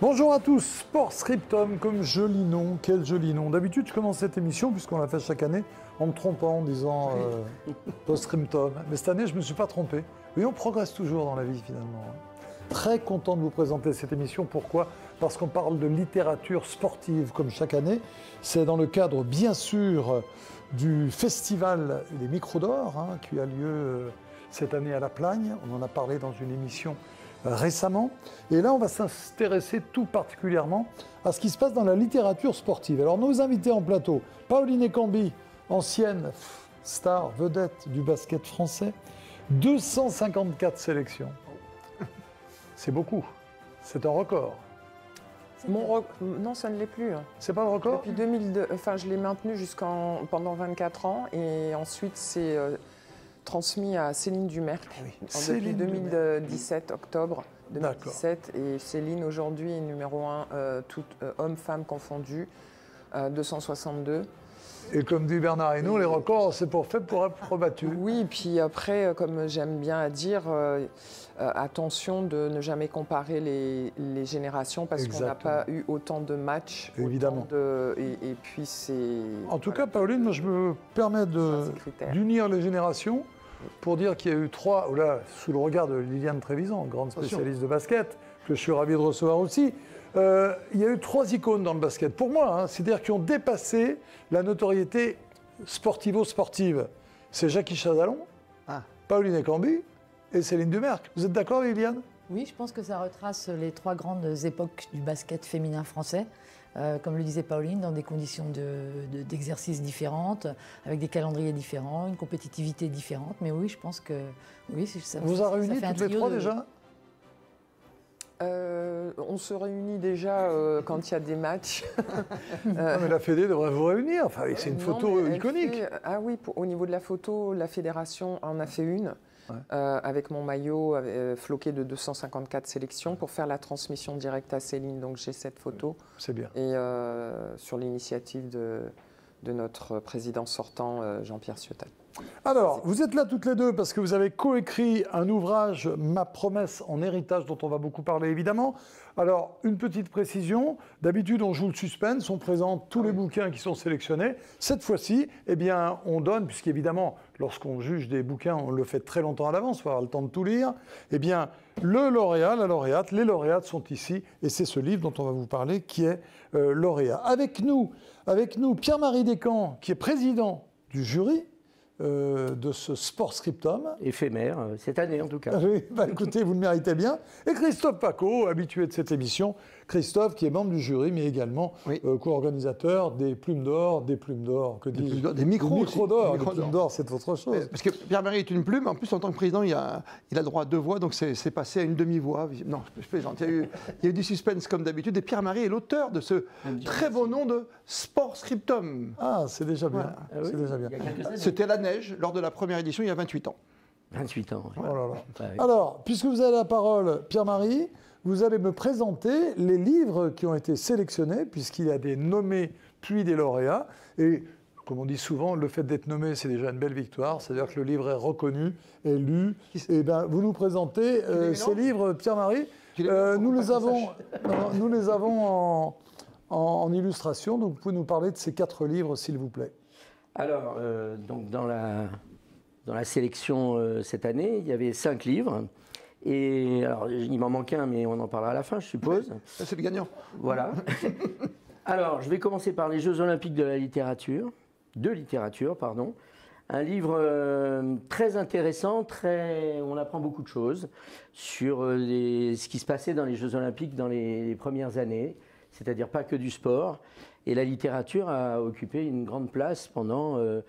Bonjour à tous, Sport Scriptum, comme joli nom, quel joli nom. D'habitude, je commence cette émission, puisqu'on la fait chaque année, en me trompant, en disant Post Scriptum. Mais cette année, je ne me suis pas trompé. Oui, on progresse toujours dans la vie, finalement. Très content de vous présenter cette émission. Pourquoi? Parce qu'on parle de littérature sportive, comme chaque année. C'est dans le cadre, bien sûr, du festival des Micros d'Or, qui a lieu cette année à La Plagne. On en a parlé dans une émission récemment. Et là, on va s'intéresser tout particulièrement à ce qui se passe dans la littérature sportive. Alors, nos invités en plateau, Pauline Ekambi, ancienne star vedette du basket français, 254 sélections. C'est beaucoup. C'est un record. Non, ça ne l'est plus. C'est pas le record? Depuis 2002, enfin, je l'ai maintenu pendant 24 ans et ensuite c'est transmis à Céline Dumerc depuis 2017, octobre 2017. Et Céline aujourd'hui est numéro 1, hommes-femmes confondus, 262. Et comme dit Bernard Hinault, les records, c'est fait pour être rebattu. Oui, puis après, comme j'aime bien dire, attention de ne jamais comparer les générations parce qu'on n'a pas eu autant de matchs. Évidemment. Et puis c'est... En tout cas, Pauline, moi, je me permets d'unir les générations pour dire qu'il y a eu sous le regard de Liliane Trévisan, grande spécialiste de basket, que je suis ravi de recevoir aussi, il y a eu 3 icônes dans le basket, pour moi, c'est-à-dire qui ont dépassé la notoriété sportivo-sportive. C'est Jacky Chazalon, Pauline Ekambi et Céline Dumerc. Vous êtes d'accord, Liliane? Oui, je pense que ça retrace les 3 grandes époques du basket féminin français. Comme le disait Pauline, dans des conditions d'exercice différentes, avec des calendriers différents, une compétitivité différente. Mais oui, je pense que oui, ça vous a réunis toutes les 3 déjà? On se réunit déjà quand il y a des matchs. Mais la Fédé devrait vous réunir. Enfin, c'est une photo iconique. Oui, au niveau de la photo, la fédération en a fait une. Avec mon maillot floqué de 254 sélections pour faire la transmission directe à Céline. Donc j'ai cette photo. C'est bien. Et sur l'initiative de notre président sortant, Jean-Pierre Ciotat. Alors, vous êtes là toutes les deux parce que vous avez coécrit un ouvrage, Ma promesse en héritage, dont on va beaucoup parler évidemment. Alors, une petite précision, d'habitude on joue le suspense, on présente tous les bouquins qui sont sélectionnés. Cette fois-ci, eh bien, on donne, puisqu'évidemment, lorsqu'on juge des bouquins, on le fait très longtemps à l'avance, il faut avoir le temps de tout lire, eh bien, le lauréat, la lauréate, les lauréates sont ici, et c'est ce livre dont on va vous parler qui est lauréat. Avec nous, Pierre-Marie Descamps, qui est président du jury de ce Sport Scriptum. Éphémère, cette année en tout cas. Oui, écoutez, vous le méritez bien. Et Christophe Paco, habitué de cette émission. Christophe, qui est membre du jury, mais également co-organisateur des Plumes d'Or, des Micros d'Or. Les Plumes d'Or, c'est autre chose. Parce que Pierre-Marie est une plume. En plus, en tant que président, il a le droit à 2 voix, donc c'est passé à une demi-voix. Non, je plaisante. Il y a eu du suspense comme d'habitude. Et Pierre-Marie est l'auteur de ce très beau nom de Sport Scriptum. Ah, c'est déjà bien. Voilà. C'est déjà bien. C'était la neige lors de la première édition il y a 28 ans. 28 ans. Oui. Oh là là. Alors, puisque vous avez la parole, Pierre-Marie, vous allez me présenter les livres qui ont été sélectionnés, puisqu'il y a des nommés puis des lauréats. Et comme on dit souvent, le fait d'être nommé, c'est déjà une belle victoire. C'est-à-dire que le livre est reconnu, est lu. Et ben, vous nous présentez ces livres, Pierre-Marie. Nous les avons en illustration. Donc, vous pouvez nous parler de ces 4 livres, s'il vous plaît. Alors, donc dans la sélection cette année, il y avait 5 livres. Et alors, il m'en manque un, mais on en parlera à la fin, je suppose. Ça, c'est le gagnant. Voilà. Alors, je vais commencer par les Jeux Olympiques de littérature. Un livre très intéressant, on apprend beaucoup de choses sur ce qui se passait dans les Jeux Olympiques dans les premières années, c'est-à-dire pas que du sport. Et la littérature a occupé une grande place pendant... il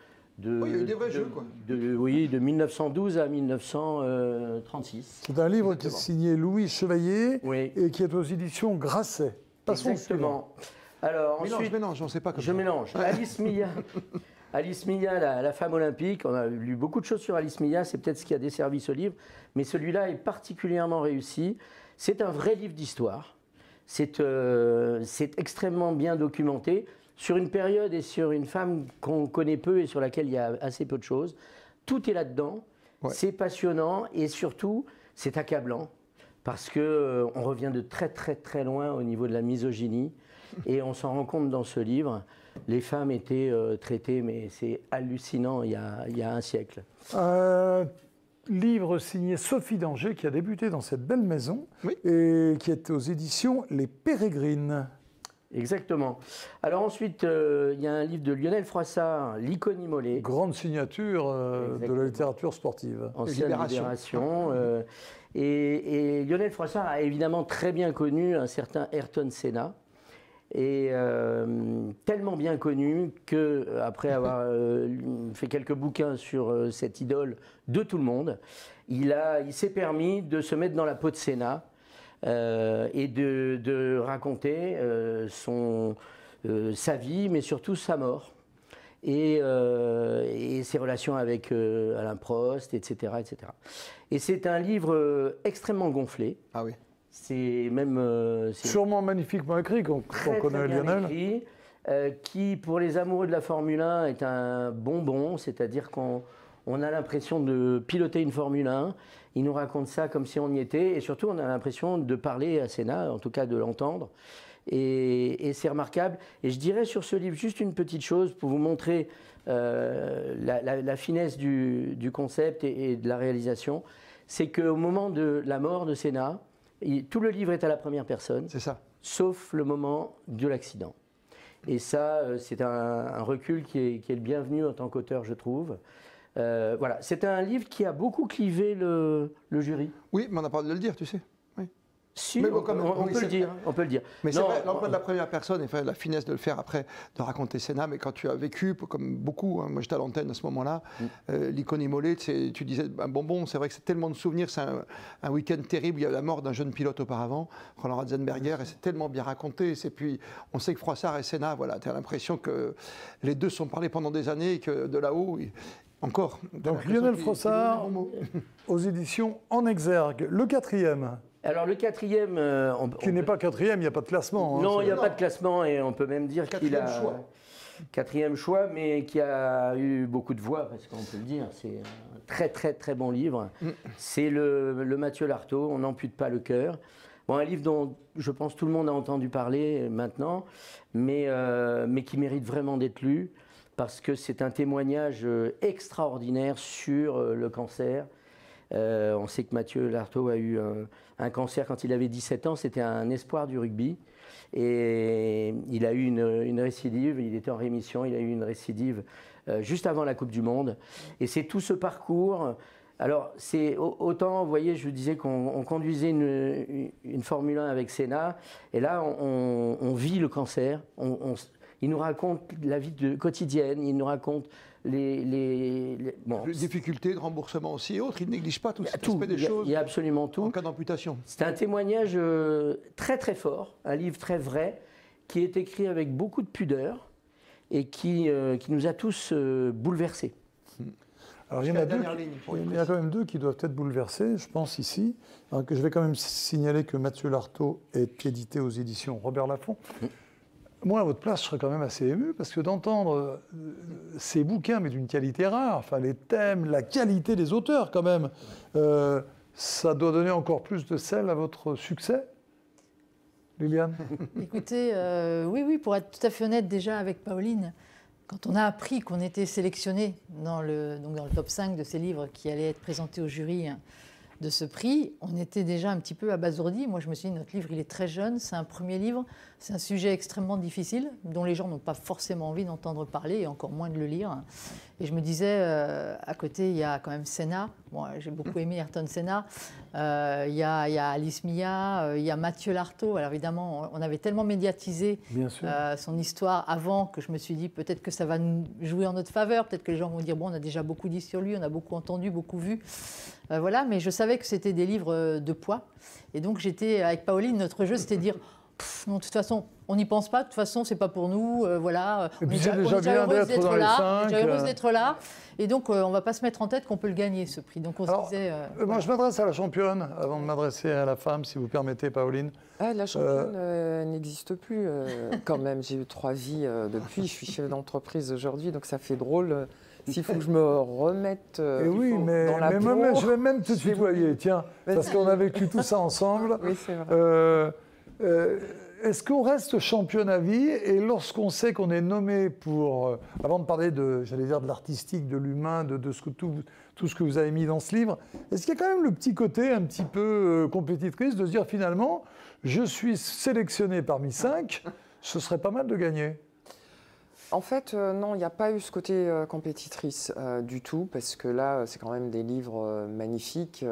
y a eu des vrais jeux, quoi. De 1912 à 1936. C'est un livre qui est signé Louis Chevalier et qui est aux éditions Grasset. Exactement. Alors, je mélange, on ne sait pas comment. Je mélange. Alice Milla, la femme olympique. On a lu beaucoup de choses sur Alice Milla, c'est peut-être ce qui a desservi ce livre. Mais celui-là est particulièrement réussi. C'est un vrai livre d'histoire. C'est extrêmement bien documenté sur une période et sur une femme qu'on connaît peu et sur laquelle il y a assez peu de choses. Tout est là-dedans, c'est passionnant et surtout, c'est accablant. parce qu'on revient de très très très loin au niveau de la misogynie, et on s'en rend compte dans ce livre. Les femmes étaient traitées, mais c'est hallucinant, il y a un siècle. Livre signé Sophie Danger, qui a débuté dans cette belle maison, oui, et qui est aux éditions Les Pérégrines. Exactement. Alors ensuite, il y a un livre de Lionel Froissart, L'Icône immolée. Grande signature de la littérature sportive. Ancienne Libération. Et Lionel Froissart a évidemment très bien connu un certain Ayrton Senna. Et tellement bien connu qu'après avoir fait quelques bouquins sur cette idole de tout le monde, il s'est permis de se mettre dans la peau de Senna et de raconter sa vie, mais surtout sa mort. Et ses relations avec Alain Prost, etc., etc. Et c'est un livre extrêmement gonflé. Ah oui. C'est même... sûrement magnifiquement écrit, quand on connaît Lionel. Écrit, qui, pour les amoureux de la Formule 1, est un bonbon, c'est-à-dire qu'on a l'impression de piloter une Formule 1. Il nous raconte ça comme si on y était, et surtout on a l'impression de parler à Senna, en tout cas de l'entendre. Et c'est remarquable. Et je dirais sur ce livre juste une petite chose pour vous montrer la finesse du concept et de la réalisation. C'est qu'au moment de la mort de Senna, tout le livre est à la première personne, c'est ça, sauf le moment de l'accident. Et ça, c'est un recul qui est le bienvenu en tant qu'auteur, je trouve. Voilà, c'est un livre qui a beaucoup clivé le jury. Oui, mais on n'a pas de le dire, tu sais. Oui. Si, bon, on peut le dire, on peut le dire. Mais c'est vrai, l'emploi de la première personne, et la finesse de le faire après, de raconter Senna, mais quand tu as vécu, comme beaucoup, hein, moi j'étais à l'antenne à ce moment-là, l'Icône immolée, tu disais un bonbon, c'est vrai que c'est tellement de souvenirs, c'est un week-end terrible, il y a la mort d'un jeune pilote auparavant, Roland Ratzenberger, et c'est tellement bien raconté, et puis on sait que Froissart et Senna, voilà, tu as l'impression que les deux sont parlés pendant des années, et que de là-haut, encore. Donc Lionel Froissart, aux éditions En Exergue, le 4e. Alors le 4e... qui n'est pas 4e, il n'y a pas de classement. Non, il n'y a pas de classement et on peut même dire qu'il a... choix. 4e choix, mais qui a eu beaucoup de voix, parce qu'on peut le dire, c'est un très très très bon livre. C'est le Mathieu Lartaud, On n'ampute pas le cœur. Bon, un livre dont je pense tout le monde a entendu parler maintenant, mais qui mérite vraiment d'être lu, parce que c'est un témoignage extraordinaire sur le cancer. On sait que Mathieu Lartaud a eu un cancer quand il avait 17 ans, c'était un espoir du rugby. Et il a eu une récidive, il était en rémission, il a eu une récidive juste avant la Coupe du Monde. Et c'est tout ce parcours. Alors, c'est autant, vous voyez, je vous disais qu'on conduisait une Formule 1 avec Senna, et là, on vit le cancer. Il nous raconte la vie quotidienne, il nous raconte les difficultés de remboursement aussi et autres. Il ne néglige pas tout cet aspect des choses. Il y a absolument tout. En cas d'amputation. C'est un témoignage très très fort, un livre très vrai, qui est écrit avec beaucoup de pudeur et qui nous a tous bouleversés. Alors, il y a quand même deux qui doivent être bouleversés, je pense, ici. Alors, que je vais quand même signaler que Mathieu Lartaud est édité aux éditions Robert Laffont. Moi, à votre place, je serais quand même assez ému, parce que d'entendre ces bouquins, mais d'une qualité rare, enfin les thèmes, la qualité des auteurs quand même, ça doit donner encore plus de sel à votre succès, Liliane? Écoutez, oui, pour être tout à fait honnête, déjà avec Pauline, quand on a appris qu'on était sélectionné dans le top 5 de ces livres qui allaient être présentés au jury de ce prix, on était déjà un petit peu abasourdis. Moi, je me suis dit, notre livre, il est très jeune, c'est un premier livre, c'est un sujet extrêmement difficile, dont les gens n'ont pas forcément envie d'entendre parler, et encore moins de le lire. Et je me disais, à côté, il y a quand même Senna. Bon, j'ai beaucoup aimé Ayrton Senna. Il y a Alice Mia, il y a Mathieu Lartaud. Alors évidemment, on avait tellement médiatisé son histoire avant que je me suis dit, peut-être que ça va nous jouer en notre faveur, peut-être que les gens vont dire, bon, on a déjà beaucoup dit sur lui, on a beaucoup entendu, beaucoup vu. Voilà, mais je savais que c'était des livres de poids. Et donc, avec Pauline, notre jeu, c'était de dire, Non, de toute façon, on n'y pense pas. De toute façon, c'est pas pour nous. Voilà. Et puis c'est déjà bien d'être dans les 5. On est déjà heureuse d'être là. Et donc, on ne va pas se mettre en tête qu'on peut le gagner, ce prix. Donc, on se disait... moi, je m'adresse à la championne, avant de m'adresser à la femme, si vous permettez, Pauline. Ah, la championne n'existe plus, quand même. J'ai eu 3 vies depuis. Je suis chef d'entreprise aujourd'hui, donc ça fait drôle. S'il faut que je me remette dans la peau... Mais je vais même te tutoyer, tiens, parce qu'on a vécu tout ça ensemble. Oui, c'est vrai. Est-ce qu'on reste championne à vie? Et lorsqu'on sait qu'on est nommé pour, avant de parler de, j'allais dire, de l'artistique, de l'humain, de tout ce que vous avez mis dans ce livre, est-ce qu'il y a quand même le petit côté un petit peu compétitrice de se dire finalement, je suis sélectionné parmi 5, ce serait pas mal de gagner? En fait, non, il n'y a pas eu ce côté compétitrice du tout, parce que là, c'est quand même des livres magnifiques.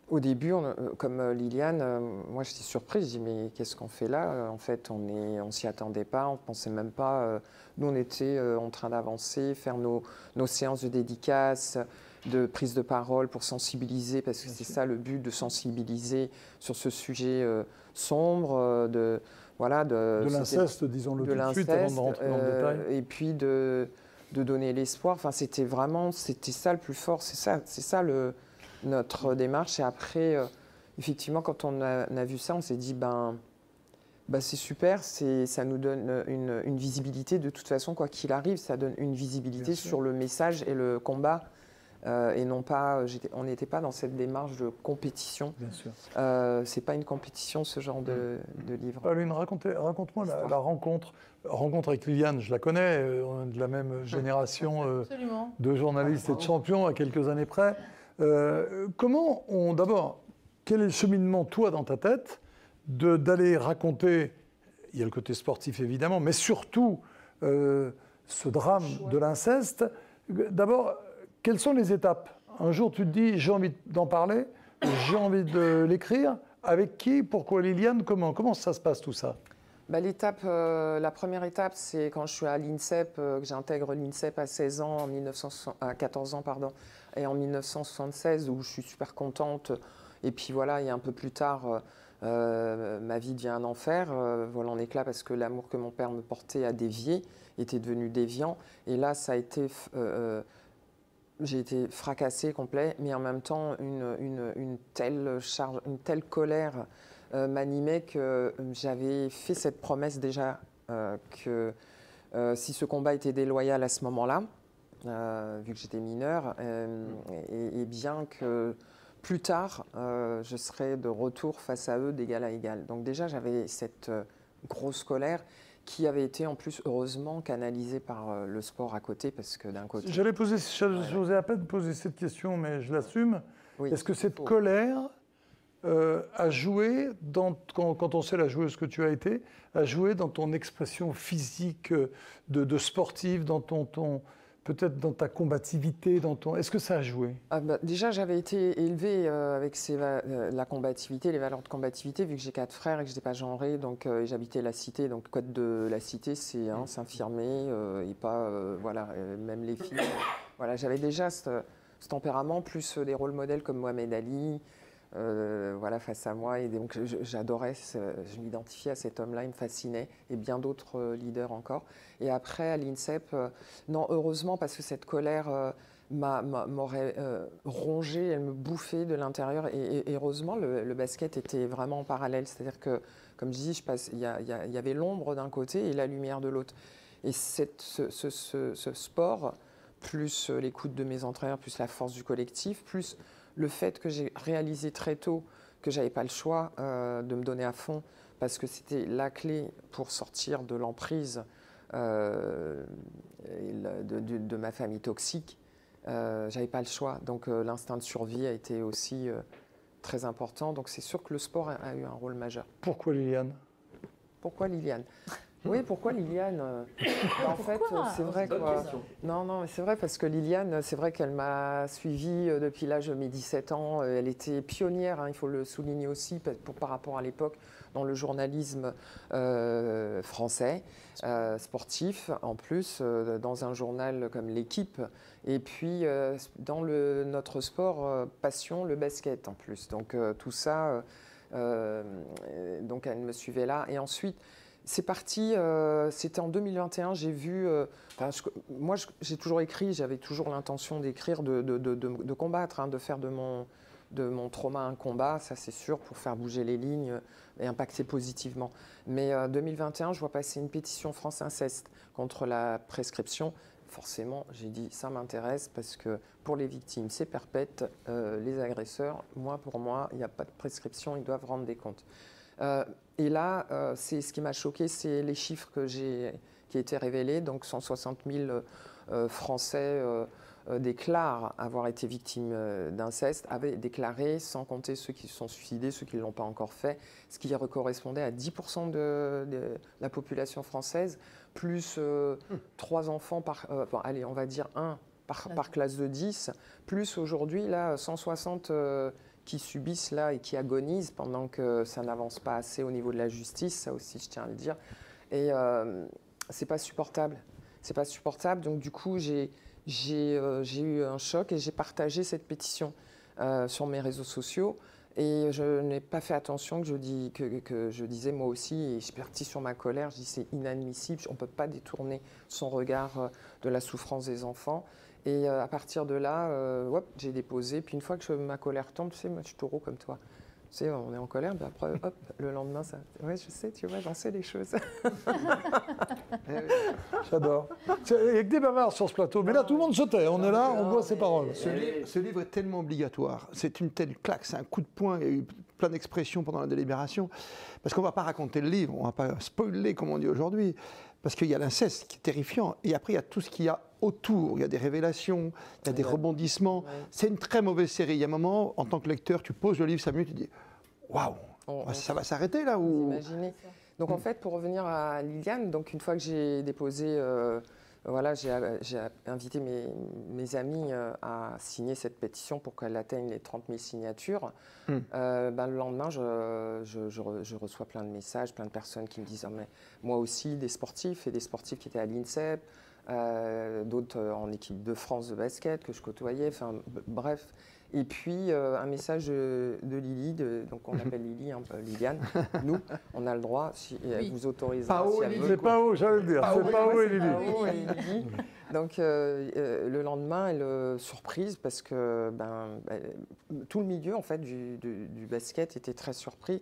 Au début, comme Liliane, moi j'étais surprise, je dis mais qu'est-ce qu'on fait là? En fait, on s'y attendait pas, on ne pensait même pas. Nous, on était en train d'avancer, faire nos séances de dédicaces, de prise de parole pour sensibiliser, parce que c'est ça le but, de sensibiliser sur ce sujet sombre, de l'inceste, disons-le tout de suite, avant de rentrer dans le détail. Et puis de donner l'espoir. Enfin, c'était ça le plus fort, c'est ça notre démarche. Et après, effectivement, quand on a vu ça, on s'est dit, c'est super, ça nous donne une visibilité. De toute façon, quoi qu'il arrive, ça donne une visibilité sur le message et le combat. Et non pas, on n'était pas dans cette démarche de compétition. Bien sûr. C'est pas une compétition, ce genre de livre. Pauline, raconte-moi la rencontre. Rencontre avec Liliane, je la connais, on est de la même génération de journalistes et de champions à quelques années près. D'abord, quel est le cheminement, toi, dans ta tête, d'aller raconter, il y a le côté sportif évidemment, mais surtout ce drame de l'inceste. D'abord, quelles sont les étapes? Un jour, tu te dis, j'ai envie d'en parler, j'ai envie de l'écrire. Avec qui? Pourquoi Liliane? Comment ça se passe tout ça? La première étape, c'est quand je suis à l'INSEP, que j'intègre l'INSEP à 14 ans, et en 1976, où je suis super contente. Et puis voilà, et un peu plus tard, ma vie devient un enfer, voilà en éclat, parce que l'amour que mon père me portait a dévié, était devenu déviant. Et là, ça a été... j'ai été fracassée complet, mais en même temps, une telle charge, une telle colère m'animait que j'avais fait cette promesse déjà que si ce combat était déloyal à ce moment-là, vu que j'étais mineure, et bien que plus tard, je serais de retour face à eux d'égal à égal. Donc déjà, j'avais cette grosse colère qui avait été en plus heureusement canalisée par le sport à côté, parce que d'un côté... J'osais à peine poser cette question, mais je l'assume. Oui, est-ce que cette colère a joué, quand on sait la joueuse que tu as été, a joué dans ton expression physique de sportive, dans peut-être dans ta combativité, est-ce que ça a joué? Déjà, j'avais été élevée avec la combativité, les valeurs de combativité, vu que j'ai 4 frères et que je n'étais pas genrée, donc j'habitais la cité. Donc, le code de la cité, c'est s'infirmer et pas, même les filles. Voilà, j'avais déjà ce tempérament, plus des rôles modèles comme Mohamed Ali, face à moi. Et donc, j'adorais, je m'identifiais à cet homme-là, il me fascinait, et bien d'autres leaders encore. Et après, à l'INSEP, non, heureusement, parce que cette colère m'aurait rongée, elle me bouffait de l'intérieur. Et heureusement, le basket était vraiment en parallèle. C'est-à-dire que, comme je dis, il y avait l'ombre d'un côté et la lumière de l'autre. Et ce sport, plus l'écoute de mes entraîneurs, plus la force du collectif, plus le fait que j'ai réalisé très tôt que je n'avais pas le choix de me donner à fond, parce que c'était la clé pour sortir de l'emprise de ma famille toxique. Je n'avais pas le choix. Donc l'instinct de survie a été aussi très important. Donc c'est sûr que le sport a eu un rôle majeur. Pourquoi Liliane? Pourquoi Liliane? Oui, pourquoi Liliane? En fait, c'est vrai quoi. Non, c'est vrai, parce que Liliane, c'est vrai qu'elle m'a suivie depuis l'âge de mes 17 ans. Elle était pionnière, il faut le souligner aussi, par rapport à l'époque, dans le journalisme français, sportif, en plus, dans un journal comme L'Équipe, et puis dans notre sport passion, le basket en plus. Donc tout ça... Donc elle me suivait là. Et ensuite, c'est parti, c'était en 2021, j'ai vu... moi, j'ai toujours écrit, j'avais toujours l'intention d'écrire, de combattre, hein, de faire de mon trauma un combat, ça c'est sûr, pour faire bouger les lignes et impacter positivement. Mais 2021, je vois passer une pétition France Inceste contre la prescription. Forcément, j'ai dit, ça m'intéresse parce que pour les victimes, c'est perpète. Les agresseurs, pour moi, il n'y a pas de prescription, ils doivent rendre des comptes. Et là, c'est ce qui m'a choqué, c'est les chiffres qui ont été révélés. Donc 160 000 Français déclarent avoir été victimes d'inceste, avaient déclaré, sans compter ceux qui se sont suicidés, ceux qui ne l'ont pas encore fait, ce qui correspondait à 10% de la population française, plus 3 enfants allez, on va dire 1 par classe de 10, plus aujourd'hui, là, 160 qui subissent là et qui agonisent pendant que ça n'avance pas assez au niveau de la justice, ça aussi je tiens à le dire. Et c'est pas supportable. C'est pas supportable. Donc du coup, j'ai eu un choc et j'ai partagé cette pétition sur mes réseaux sociaux. Et je n'ai pas fait attention que je disais moi aussi, et je suis partie sur ma colère, je dis c'est inadmissible, on ne peut pas détourner son regard de la souffrance des enfants. Et à partir de là, j'ai déposé. Puis une fois que ma colère tombe, tu sais, moi je suis taureau comme toi. Tu sais, on est en colère, puis après, hop, le lendemain, ça... Ouais, je sais, tu vois, j'en sais des choses. J'adore. Il n'y a que des bavards sur ce plateau. Mais là, tout le monde se tait. On est là, on boit ses paroles. Ce livre est tellement obligatoire. C'est une telle claque, c'est un coup de poing. Il y a eu plein d'expressions pendant la délibération. Parce qu'on ne va pas raconter le livre, on ne va pas spoiler, comme on dit aujourd'hui. Parce qu'il y a l'inceste qui est terrifiant. Et après, il y a tout ce qu'il y a autour. Il y a des révélations, il y a des rebondissements. Ouais. C'est une très mauvaise série. Il y a un moment, en tant que lecteur, tu poses le livre 5 minutes, tu dis waouh, ça va s'arrêter là ou... Imaginez. Donc en fait, pour revenir à Liliane, donc une fois que j'ai déposé, voilà, j'ai invité mes amis à signer cette pétition pour qu'elle atteigne les 30 000 signatures. Le lendemain, je reçois plein de messages, plein de personnes qui me disent oh, mais moi aussi, des sportifs qui étaient à l'INSEP, d'autres en équipe de France de basket que je côtoyais, enfin bref. Et puis un message de Lily, donc on appelle Lily, hein, Liliane. Nous, on a le droit, si elle vous autorise. Pao et Lily. C'est Pao, j'allais le dire. C'est Pao et Lily. Pao et Lily. Donc le lendemain, elle surprise parce que tout le milieu en fait du basket était très surpris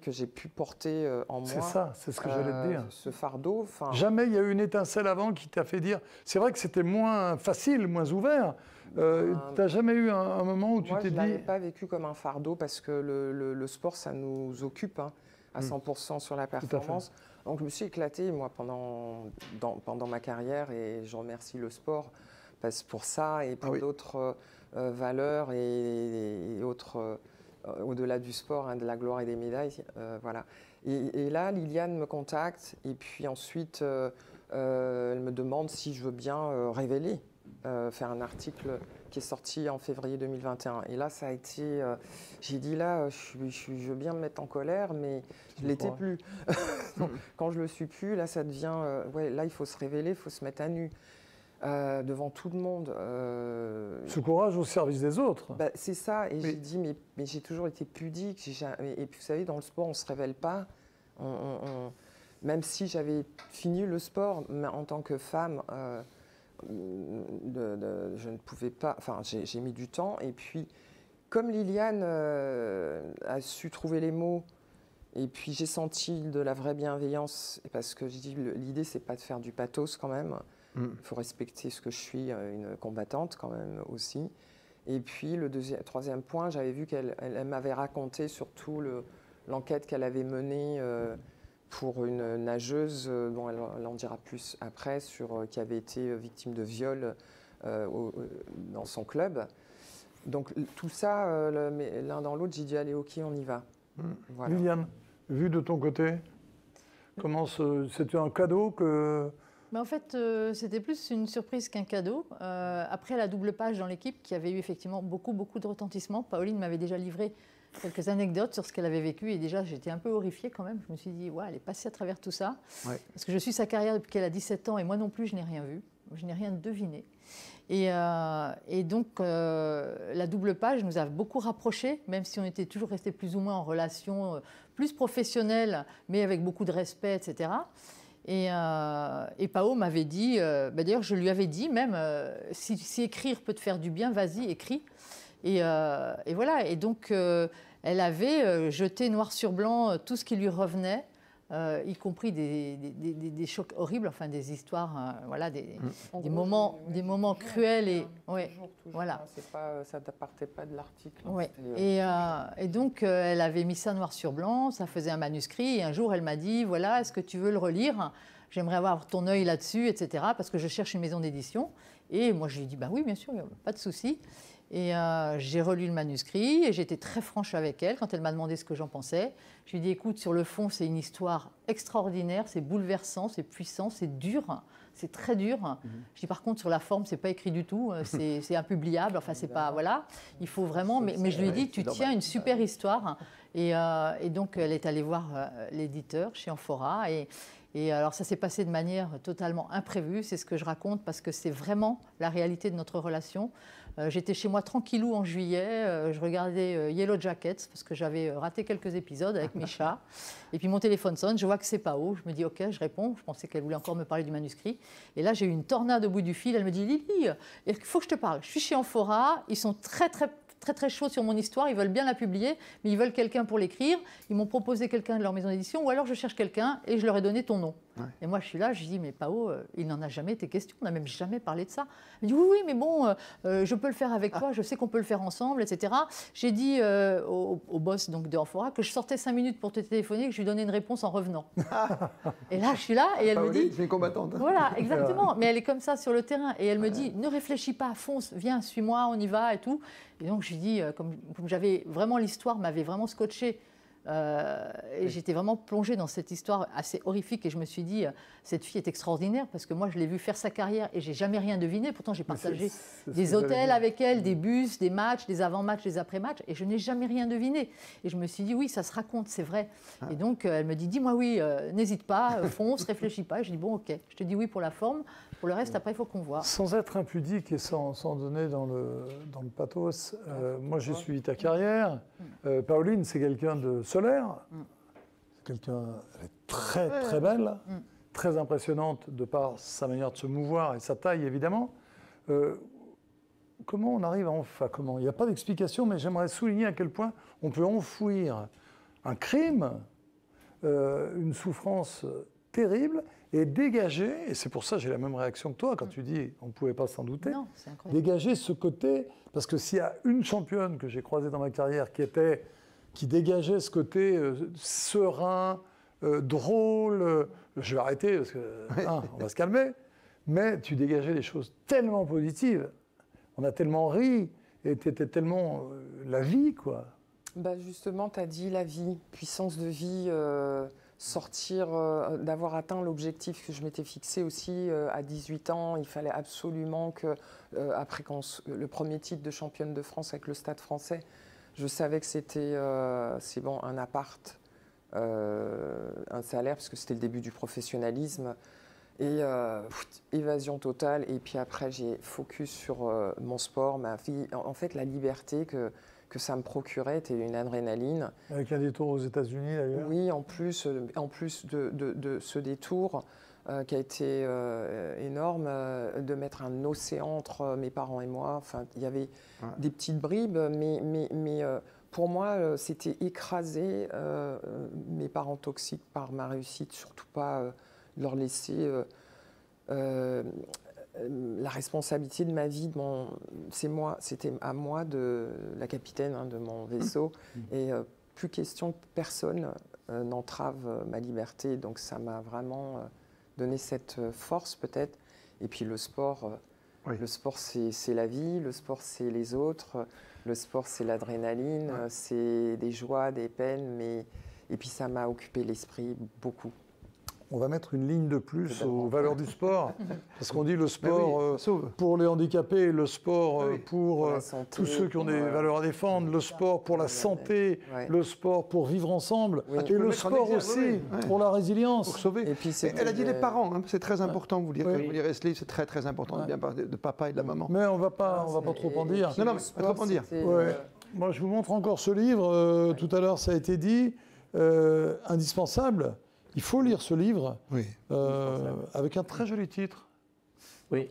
que j'ai pu porter en moi. C'est ça, c'est ce que j'allais te dire. Ce fardeau. Jamais il y a eu une étincelle avant qui t'a fait dire. C'est vrai que c'était moins facile, moins ouvert. Tu n'as jamais eu un moment où tu t'es dit... Moi, je ne l'avais pas vécu comme un fardeau parce que le sport, ça nous occupe hein, à 100% sur la performance. Donc je me suis éclatée, moi, pendant ma carrière et je remercie le sport pour ça et pour d'autres valeurs et autres... au-delà du sport, hein, de la gloire et des médailles. Voilà. Et là, Liliane me contacte et puis ensuite, elle me demande si je veux bien révéler, faire un article qui est sorti en février 2021. Et là, ça a été... j'ai dit là, je veux bien me mettre en colère, mais je ne l'étais plus. Quand je ne le suis plus, là, ça devient... là, il faut se révéler, il faut se mettre à nu. Devant tout le monde. Ce courage au service des autres. C'est ça, et j'ai dit, mais j'ai toujours été pudique. Et puis vous savez, dans le sport, on ne se révèle pas. Même si j'avais fini le sport, mais en tant que femme, je ne pouvais pas... Enfin, j'ai mis du temps. Et puis, comme Liliane a su trouver les mots, et puis j'ai senti de la vraie bienveillance, parce que j'ai dit, l'idée, c'est pas de faire du pathos quand même. Il faut respecter ce que je suis, une combattante quand même aussi. Et puis le troisième point, j'avais vu qu'elle m'avait raconté surtout l'enquête qu'elle avait menée pour une nageuse, dont elle en dira plus après, qui avait été victime de viol dans son club. Donc tout ça, l'un dans l'autre, j'ai dit allez ok, on y va. Voilà. Liliane, vu de ton côté, c'était un cadeau que... Mais en fait, c'était plus une surprise qu'un cadeau. Après la double page dans l'équipe, qui avait eu effectivement beaucoup de retentissement, Pauline m'avait déjà livré quelques anecdotes sur ce qu'elle avait vécu. Et déjà, j'étais un peu horrifiée quand même. Je me suis dit, ouais, elle est passée à travers tout ça. Ouais. Parce que je suis sa carrière depuis qu'elle a 17 ans et moi non plus, je n'ai rien vu. Je n'ai rien deviné. Et donc, la double page nous a beaucoup rapprochés, même si on était toujours restés plus ou moins en relation plus professionnelle, mais avec beaucoup de respect, etc. Et Pao m'avait dit, d'ailleurs je lui avais dit même, si écrire peut te faire du bien, vas-y, écris. Et voilà, et donc elle avait jeté noir sur blanc tout ce qui lui revenait, y compris des chocs horribles, enfin des histoires, voilà, des moments cruels. Et, ouais, toujours, voilà. Ça ne partait pas de l'article. Ouais. Et donc, elle avait mis ça noir sur blanc, ça faisait un manuscrit, et un jour, elle m'a dit, voilà, est-ce que tu veux le relire? J'aimerais avoir ton œil là-dessus, etc., parce que je cherche une maison d'édition. Et moi, je lui ai dit, bah oui, bien sûr, pas de souci. Et j'ai relu le manuscrit et j'étais très franche avec elle quand elle m'a demandé ce que j'en pensais. Je lui ai dit, écoute, sur le fond, c'est une histoire extraordinaire, c'est bouleversant, c'est puissant, c'est dur, c'est très dur. Je dis, par contre, sur la forme, c'est pas écrit du tout, c'est impubliable, enfin, c'est pas, voilà. Il faut vraiment, mais je lui ai dit, tu tiens une super histoire. Et donc, elle est allée voir l'éditeur chez Amphora. Et alors, ça s'est passé de manière totalement imprévue, c'est ce que je raconte, parce que c'est vraiment la réalité de notre relation. J'étais chez moi tranquillou en juillet, je regardais Yellow Jackets, parce que j'avais raté quelques épisodes avec mes chats. Et puis mon téléphone sonne, je vois que c'est Pao, je me dis ok, je réponds, je pensais qu'elle voulait encore me parler du manuscrit. Et là, j'ai eu une tornade au bout du fil, elle me dit Lily, il faut que je te parle, je suis chez Amphora, ils sont très chauds sur mon histoire, ils veulent bien la publier, mais ils veulent quelqu'un pour l'écrire. Ils m'ont proposé quelqu'un de leur maison d'édition, ou alors je cherche quelqu'un et je leur ai donné ton nom. Ouais. Et moi, je suis là, je dis, mais Pao, il n'en a jamais été question, on n'a même jamais parlé de ça. Elle dit, oui, mais bon, je peux le faire avec toi, je sais qu'on peut le faire ensemble, etc. J'ai dit au boss donc, de Amphora que je sortais 5 minutes pour te téléphoner, que je lui donnais une réponse en revenant. Et là, je suis là, et elle me dit... C'est une combattante. Voilà, exactement, mais elle est comme ça sur le terrain. Et elle me dit, ne réfléchis pas, fonce, viens, suis-moi, on y va et tout. Et donc, je lui dis, comme j'avais vraiment, l'histoire m'avait vraiment scotché, et j'étais vraiment plongée dans cette histoire assez horrifique, et je me suis dit, cette fille est extraordinaire, parce que moi, je l'ai vue faire sa carrière, et j'ai jamais rien deviné. Pourtant, j'ai partagé des hôtels avec elle, des bus, des matchs, des avant-matchs, des après-matchs, et je n'ai jamais rien deviné. Et je me suis dit, oui, ça se raconte, c'est vrai. Et donc, elle me dit, dis-moi oui, n'hésite pas, fonce, réfléchis pas. Et je dis, bon, ok, je te dis oui pour la forme. Pour le reste, après, il faut qu'on voit. Sans être impudique et sans donner dans le pathos, moi j'ai suivi ta carrière. Pauline, c'est quelqu'un de solaire. Elle est très belle, très impressionnante de par sa manière de se mouvoir et sa taille, évidemment. Comment on arrive à enfin, comment? Il n'y a pas d'explication, mais j'aimerais souligner à quel point on peut enfouir un crime, une souffrance terrible, et dégager, et c'est pour ça que j'ai la même réaction que toi quand tu dis on ne pouvait pas s'en douter, non, c'est incroyable. Dégager ce côté, parce que s'il y a une championne que j'ai croisée dans ma carrière qui dégageait ce côté serein, drôle, je vais arrêter parce que on va se calmer, mais tu dégageais des choses tellement positives, on a tellement ri, et tu étais tellement la vie, quoi. Bah justement, tu as dit la vie, puissance de vie, sortir, d'avoir atteint l'objectif que je m'étais fixé aussi à 18 ans. Il fallait absolument que, après le premier titre de championne de France avec le Stade français, je savais que c'était c'est bon, un appart, un salaire, parce que c'était le début du professionnalisme. Et évasion totale. Et puis après, j'ai focus sur mon sport, ma vie. En fait, la liberté que ça me procurait était une adrénaline. Avec un détour aux États-Unis, d'ailleurs. Oui, en plus de ce détour qui a été énorme, de mettre un océan entre mes parents et moi. Enfin, il y avait des petites bribes, mais pour moi, c'était écraser mes parents toxiques par ma réussite, surtout pas leur laisser la responsabilité de ma vie. C'était à moi, la capitaine de mon vaisseau, et plus question que personne n'entrave ma liberté. Donc ça m'a vraiment donné cette force peut-être. Et puis le sport, le sport c'est la vie, le sport c'est les autres, le sport c'est l'adrénaline, c'est des joies, des peines, et puis ça m'a occupé l'esprit beaucoup. on va mettre une ligne de plus aux valeurs du sport. Parce qu'on dit le sport pour les handicapés, le sport pour tous ceux qui ont des valeurs à défendre, le sport pour la santé, le sport pour vivre ensemble, et le sport aussi pour la résilience. Pour sauver. Elle a dit les parents, hein, c'est très important, vous lirez ce livre, c'est très très important de bien parler de papa et de la maman. Mais on va pas trop en dire. Non, mais pas trop en dire. Moi, je vous montre encore ce livre. Tout à l'heure, ça a été dit. Indispensable. Il faut lire ce livre avec un très joli titre. Oui.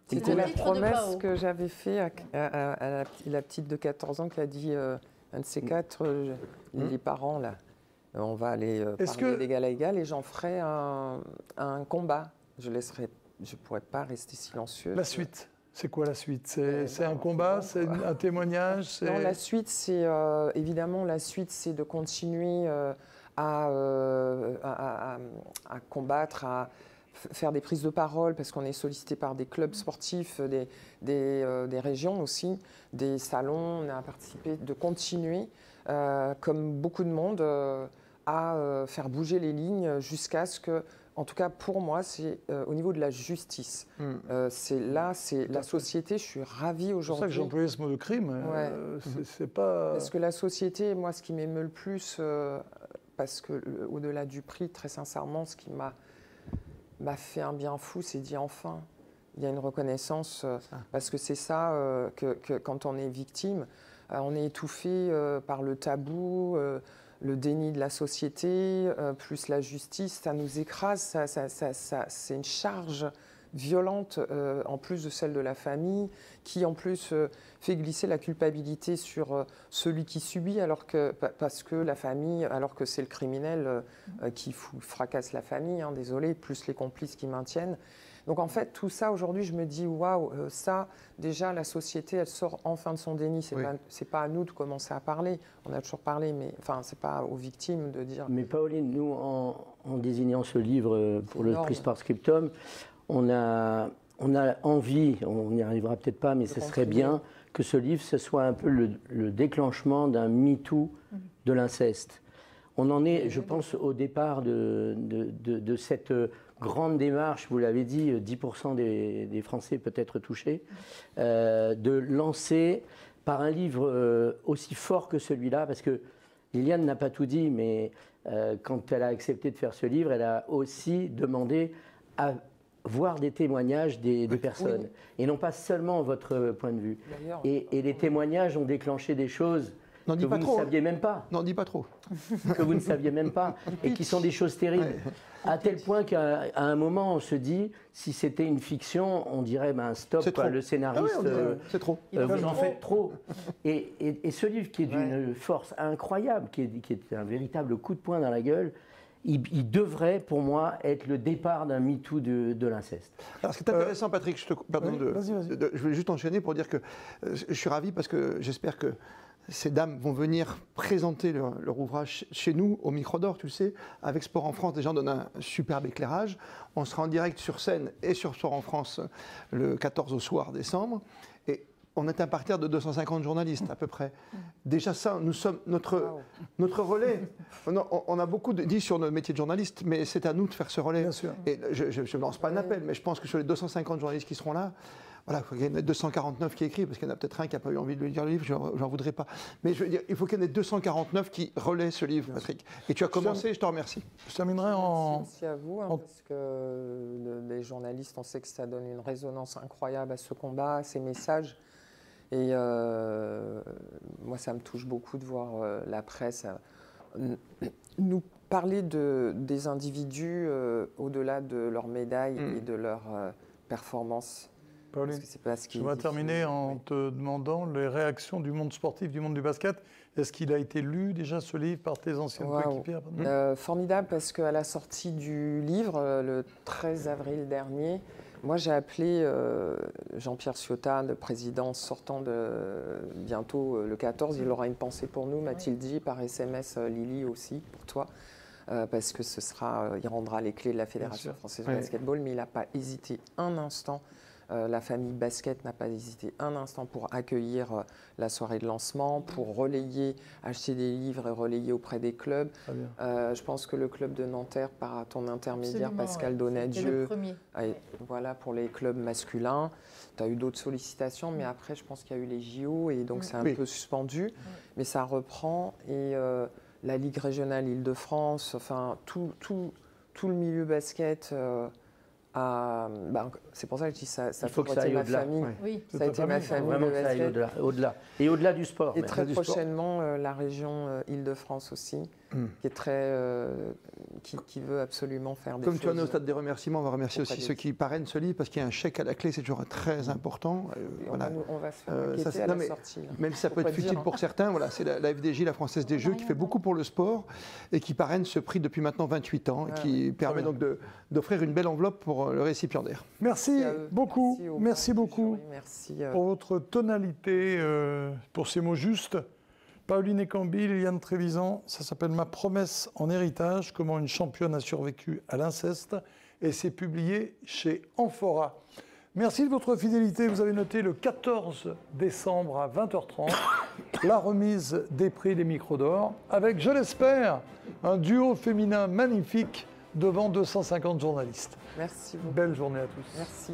C'était la promesse que j'avais faite à la petite de 14 ans qui a dit un de ces quatre, les parents, là, on va aller parler d'égal à égal et j'en ferai un combat. Je ne pourrais pas rester silencieux. La suite. C'est quoi la suite? C'est un combat? C'est un témoignage? Non, la suite, c'est évidemment de continuer à combattre, à faire des prises de parole, parce qu'on est sollicité par des clubs sportifs, des régions aussi, des salons, on a participé, de continuer, comme beaucoup de monde, à faire bouger les lignes jusqu'à ce que, en tout cas pour moi, c'est au niveau de la justice. C'est la société, je suis ravie aujourd'hui. C'est pour ça que j'ai employé ce mot de crime. C'est pas... Parce que la société, moi, ce qui m'émeut le plus, parce que au-delà du prix, très sincèrement, ce qui m'a fait un bien fou, c'est dit enfin, il y a une reconnaissance, parce que c'est ça que quand on est victime, on est étouffé par le tabou, le déni de la société, plus la justice, ça nous écrase, c'est une charge violente, en plus de celle de la famille, qui en plus fait glisser la culpabilité sur celui qui subit, parce que la famille, alors que c'est le criminel qui fracasse la famille, hein, désolé, plus les complices qui maintiennent. Donc en fait, tout ça, aujourd'hui, je me dis, waouh, ça, déjà, la société, elle sort enfin de son déni. C'est pas à nous de commencer à parler. On a toujours parlé, mais enfin, c'est pas aux victimes de dire... Mais Pauline, nous, en désignant ce livre pour le prix Sport Scriptum, on a envie, on n'y arrivera peut-être pas, mais ce serait bien que ce livre, ce soit un peu le déclenchement d'un MeToo de l'inceste. On en est, je pense, au départ de cette grande démarche, vous l'avez dit, 10% des Français peut être touchés, de lancer par un livre aussi fort que celui-là, parce que Liliane n'a pas tout dit, mais quand elle a accepté de faire ce livre, elle a aussi demandé à voir des témoignages des personnes, et non pas seulement votre point de vue. Et les témoignages ont déclenché des choses que vous ne saviez même pas. N'en dis pas trop. Que vous ne saviez même pas, et qui sont des choses terribles. À tel point qu'à un moment, on se dit, si c'était une fiction, on dirait, stop, quoi, le scénariste, c'est trop. Vous en faites trop. Et ce livre qui est d'une force incroyable, qui est un véritable coup de poing dans la gueule, il devrait, pour moi, être le départ d'un MeToo de l'inceste. Alors, ce qui est intéressant, Patrick, je voulais juste enchaîner pour dire que je suis ravi parce que j'espère que ces dames vont venir présenter leur ouvrage chez nous, au Micro d'Or, tu le sais, avec Sport en France. Déjà, on donne un superbe éclairage. On sera en direct sur scène et sur Sport en France le 14 au soir décembre. Et on est un parterre de 250 journalistes, à peu près. Déjà ça, nous sommes notre relais. On a beaucoup dit sur notre métier de journaliste, mais c'est à nous de faire ce relais. Bien sûr. Et je ne lance pas un appel, mais je pense que sur les 250 journalistes qui seront là, voilà, il y en a 249 qui écrivent, parce qu'il y en a peut-être un qui n'a pas eu envie de lire le livre, j'en voudrais pas. Mais je veux dire, il faut qu'il y en ait 249 qui relaient ce livre, Patrick. Et tu as commencé, je te remercie. Je terminerai en... Merci à vous, parce que les journalistes, on sait que ça donne une résonance incroyable à ce combat, à ces messages. Et moi, ça me touche beaucoup de voir la presse nous parler des individus au-delà de leur médaille et de leur performance. Pauline, je vais terminer en te demandant les réactions du monde sportif, du monde du basket. Est-ce qu'il a été lu déjà ce livre par tes anciennes coéquipières? Formidable, parce qu'à la sortie du livre, le 13 avril dernier, moi j'ai appelé Jean-Pierre Ciotat, le président sortant bientôt le 14. Il aura une pensée pour nous, m'a-t-il dit, par SMS, Lily aussi, pour toi. Parce que il rendra les clés de la Fédération française de basketball, mais il n'a pas hésité un instant La famille basket n'a pas hésité un instant pour accueillir la soirée de lancement, pour relayer, acheter des livres et relayer auprès des clubs. Je pense que le club de Nanterre, par ton intermédiaire, Pascal Donadieu, voilà, pour les clubs masculins. Tu as eu d'autres sollicitations, mais après, je pense qu'il y a eu les JO et donc c'est un peu suspendu. Mais ça reprend et la Ligue régionale Île-de-France, enfin, tout le milieu basket... c'est pour ça que je dis ça. Ça faut que ça aille ma famille. Oui. Ça a été ma famille. Vraiment que ça aille au-delà. Et au-delà du sport. Et très prochainement, la région Île-de-France aussi, qui est très, qui veut absolument faire des choses. Comme tu en es au stade des remerciements, on va remercier aussi ceux qui parrainent ce livre, parce qu'il y a un chèque à la clé, c'est toujours très important. Voilà. On va se faire inquiéter à la sortie. Même si ça peut être futile pour certains, voilà, c'est la FDJ, la Française des Jeux, qui fait beaucoup pour le sport et qui parraine ce prix depuis maintenant 28 ans, et qui permet donc d'offrir une belle enveloppe pour le récipiendaire. Merci beaucoup, merci beaucoup merci, pour votre tonalité, pour ces mots justes. Pauline Ekambi, Liliane Trévisan, ça s'appelle « Ma promesse en héritage, comment une championne a survécu à l'inceste » et c'est publié chez Amphora. Merci de votre fidélité. Vous avez noté le 14 décembre à 20h30 la remise des prix des Micros d'Or avec, je l'espère, un duo féminin magnifique devant 250 journalistes. Merci beaucoup. Belle journée à tous. Merci.